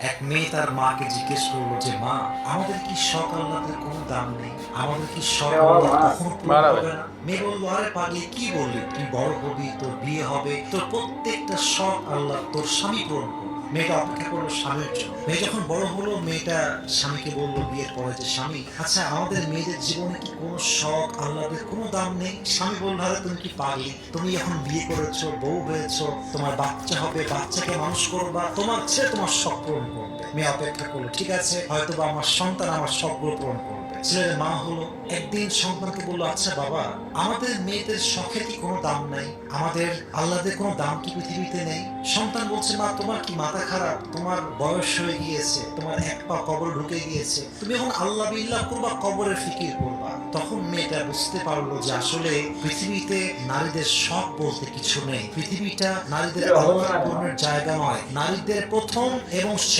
এক মেয়ে তার মাকে জিজ্ঞেস করলো যে মা, আমাদের কি শখ আহ্লাদের কোনো দাম নেই? আমাদের কি শখ আহ্লাদ কখনো পূরণ হবে না? মেয়ে বললো, আরে পাগলি, কি বললি? তুই বড় হবি, তোর বিয়ে হবে, তোর প্রত্যেকটা শখ আহ্লাদ তোর স্বামী পূরণ করবে। মেয়েটা অপেক্ষা করলো স্বামীর জন্য। মেয়ে যখন বড় হলো, মেয়েটা স্বামীকে বললো বিয়ের পরে যে, স্বামী, আচ্ছা আমাদের মেয়েদের জীবনে কি কোনো শখ আহ্লাদের কোনো দাম নেই? স্বামী বললো, আরে তুমি কি পাগলি? তুমি এখন বিয়ে করেছো, বউ হয়েছো, তোমার বাচ্চা হবে, বাচ্চাকে মানুষ করবা, তোমার ছেলে তোমার শখ পূরণ করবে। মেয়ে অপেক্ষা করলো, ঠিক আছে, হয়তো বা আমার সন্তান আমার শখগুলো পূরণ করবে। ছেলের মা হলো, একদিন সন্তানকে বললো, আচ্ছা বাবা, আমাদের মেয়েদের শখের কি কোনো দাম নাই? আমাদের আল্লাদের কোনো দাম কি পৃথিবীতে নেই? সন্তান বলছে, মা তোমার কি মাথা খারাপ? তোমার বয়স হয়ে গিয়েছে, তোমার এক পা কবর ঢুকে গিয়েছে, তুমি এখন আল্লাহ বিল্লাহ করবা, কবরের ফিকির করবা। তখন মেয়েটা বুঝতে পারলো যে আসলে পৃথিবীতে নারীদের শখ বলতে কিছু নেই। পৃথিবীটা নারীদের আল্লাহ পূরণের জায়গা নয়। নারীদের প্রথম এবং শেষ